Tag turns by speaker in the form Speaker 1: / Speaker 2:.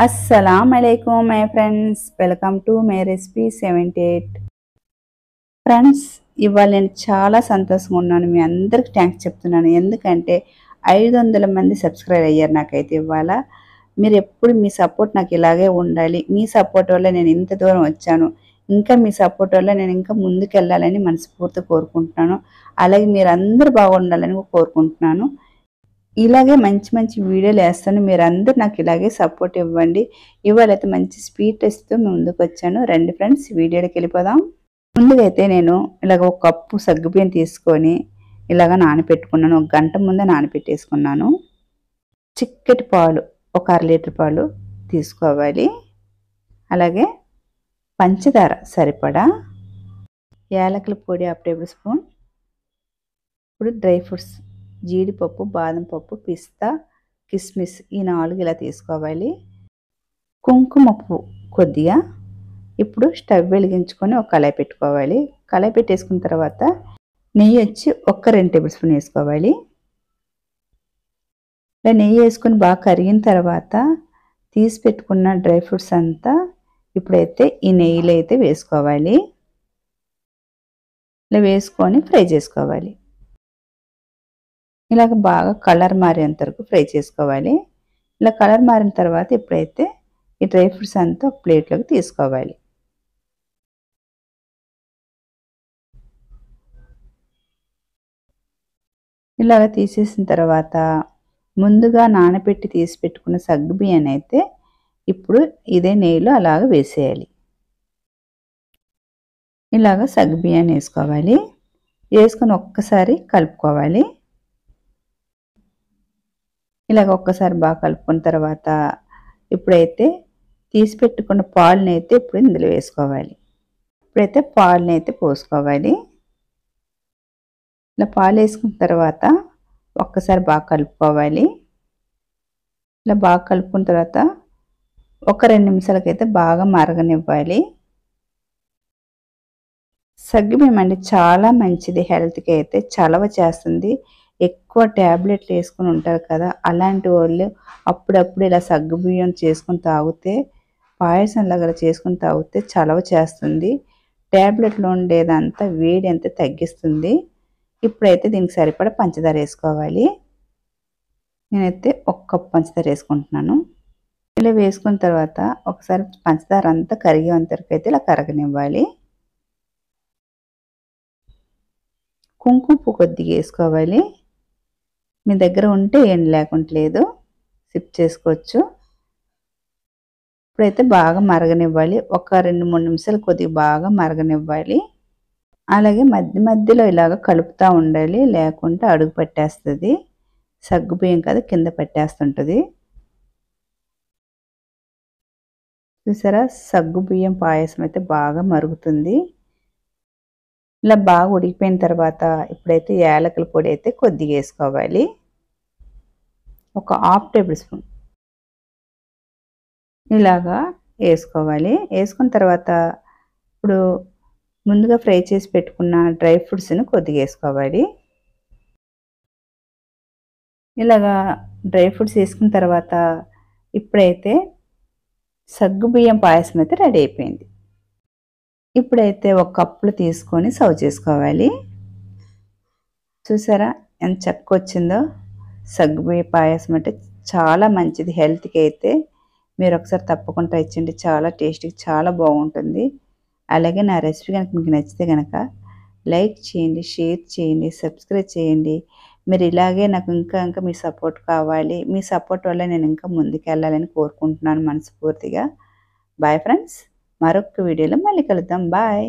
Speaker 1: अस्सलामुअलैकुम my friends, welcome to my recipe 78 friends. ఇవాళ నేను చాలా సంతోషంగా ఉన్నాను. మీ అందరికి థాంక్స్ చెప్తున్నాను. ఎందుకంటే 500 మంది సబ్స్క్రైబ్ అయ్యారు నాకైతే ఇవాళ. మీరు ఎప్పుడు మీ సపోర్ట్ నాకు ఇలాగే ఉండాలి. మీ సపోర్ట్ వల్ల నేను ఇంత దూరం వచ్చాను. ఇంకా మీ సపోర్ట్ వల్ల నేను ఇంకా ముందుకెళ్ళాలని మనస్ఫూర్తిగా కోరుకుంటున్నాను. అలాగే మీరందరూ బాగుండాలని కోరుకుంటున్నాను. ఇలాగే మంచి మంచి వీడియోలు వేస్తాను. మీరందరూ నాకు ఇలాగే సపోర్ట్ ఇవ్వండి. ఇవాళైతే మంచి స్వీట్ రెసిపీతో ముందుకు వచ్చాను. రండి ఫ్రెండ్స్, వీడియోలోకి వెళ్ళిపోదాం. ముందుగా అయితే నేను ఇలాగ ఒక కప్పు సగ్గుబియ్యం తీసుకొని ఇలాగ నానబెట్టుకున్నాను. ఒక గంట ముందే నానబెట్టేసుకున్నాను. చిక్కటి పాలు ఒక 1/2 లీటర్ పాలు తీసుకోవాలి. అలాగే పంచదార సరిపడా, యాలకుల పొడి 1/2 టేబుల్ స్పూన్. ఇప్పుడు డ్రై ఫ్రూట్స్ జీడిపప్పు, బాదం పప్పు, పిస్తా, కిస్మిస్ ఈ 4 ఇలా తీసుకోవాలి. కుంకుమ పువ్వు కొద్దిగా. ఇప్పుడు స్టవ్ వెలిగించుకొని ఒక కళాయి పెట్టుకోవాలి. కళాయి పెట్టేసుకున్న తర్వాత నెయ్యి వచ్చి ఒక 2 టేబుల్ స్పూన్ వేసుకోవాలి. ఇలా నెయ్యి వేసుకొని బాగా కరిగిన తర్వాత తీసి పెట్టుకున్న డ్రై ఫ్రూట్స్ అంతా ఇప్పుడైతే ఈ నెయ్యిలో అయితే వేసుకోవాలి. ఇలా వేసుకొని ఫ్రై చేసుకోవాలి. ఇలాగ బాగా కలర్ మారేంత వరకు ఫ్రై చేసుకోవాలి. ఇలా కలర్ మారిన తర్వాత ఇప్పుడైతే ఈ డ్రై ఫ్రూట్స్ అంతా ఒక ప్లేట్లోకి తీసుకోవాలి. ఇలాగ తీసేసిన తర్వాత ముందుగా నానబెట్టి తీసి పెట్టుకున్న సగ్గుబియ్యాన్ని అయితే ఇప్పుడు ఇదే నెయ్యిలో అలాగ వేసేయాలి. ఇలాగ సగ్గుబియ్యాన్ని వేసుకోవాలి. వేసుకొని ఒక్కసారి కలుపుకోవాలి. ఇలాగ ఒక్కసారి బాగా కలుపుకున్న తర్వాత ఇప్పుడైతే తీసి పెట్టుకున్న పాలని అయితే ఇప్పుడు ఇందులో వేసుకోవాలి. ఇప్పుడైతే పాలని అయితే పోసుకోవాలి. ఇలా పాలు వేసుకున్న తర్వాత ఒక్కసారి బాగా కలుపుకోవాలి. ఇలా బాగా కలుపుకున్న తర్వాత ఒక 2 నిమిషాలకైతే బాగా మరగనివ్వాలి. సగ్గుబియ్యం అంటే చాలా మంచిది. హెల్త్కి అయితే చలవ చేస్తుంది. ఎక్కువ ట్యాబ్లెట్లు వేసుకుని ఉంటారు కదా, అలాంటి వాళ్ళు అప్పుడప్పుడు ఇలా సగ్గుబియ్యం చేసుకుని తాగితే, పాయసం లాగా చేసుకుని తాగితే చలవ చేస్తుంది. ట్యాబ్లెట్లో ఉండేదంతా వేడి అంతా తగ్గిస్తుంది. ఇప్పుడైతే దీనికి సరిపడా పంచదార వేసుకోవాలి. నేనైతే 1 కప్ పంచదార వేసుకుంటున్నాను. ఇలా వేసుకున్న తర్వాత ఒకసారి పంచదార అంతా కరిగేంత వరకు అయితే ఇలా కరగనివ్వాలి. కుంకుమ పువ్వు కొద్దిగా వేసుకోవాలి. మీ దగ్గర ఉంటే ఏం లేకుంటలేదు, సిప్ చేసుకోవచ్చు. ఇప్పుడైతే బాగా మరగనివ్వాలి. ఒక 2-3 నిమిషాలు కొద్దిగా బాగా మరగనివ్వాలి. అలాగే మధ్య మధ్యలో ఇలాగ కలుపుతూ ఉండాలి, లేకుంటే అడుగు పట్టేస్తుంది. సగ్గుబియ్యం కదా, కింద పట్టేస్తుంటుంది. చూసారా, సగ్గుబియ్యం పాయసం అయితే బాగా మరుగుతుంది. ఇలా బాగా ఉడికిపోయిన తర్వాత ఇప్పుడైతే యాలకుల పొడి అయితే కొద్దిగా వేసుకోవాలి. ఒక 1/2 టేబుల్ స్పూన్ ఇలాగా వేసుకోవాలి. వేసుకున్న తర్వాత ఇప్పుడు ముందుగా ఫ్రై చేసి పెట్టుకున్న డ్రై ఫ్రూట్స్ని కొద్దిగా వేసుకోవాలి. ఇలాగా డ్రై ఫ్రూట్స్ వేసుకున్న తర్వాత ఇప్పుడైతే సగ్గుబియ్యం పాయసం అయితే రెడీ అయిపోయింది. ఇప్పుడైతే ఒక కప్పులో తీసుకొని సర్వ్ చేసుకోవాలి. చూసారా ఎంత చక్కగా వచ్చిందో. సగ్గుబియ్యం పాయసం అంటే చాలా మంచిది హెల్త్కి అయితే. మీరు ఒకసారి తప్పకుండా ట్రై చేయండి. చాలా టేస్టీగా చాలా బాగుంటుంది. అలాగే నా రెసిపీ కనుక మీకు నచ్చితే కనుక లైక్ చేయండి, షేర్ చేయండి, సబ్స్క్రైబ్ చేయండి. మీరు ఇలాగే నాకు ఇంకా మీ సపోర్ట్ కావాలి. మీ సపోర్ట్ వల్ల నేను ఇంకా ముందుకు వెళ్ళాలని కోరుకుంటున్నాను మనస్ఫూర్తిగా. బాయ్ ఫ్రెండ్స్, మరొక వీడియోలో మళ్ళీ కలుద్దాం. బాయ్.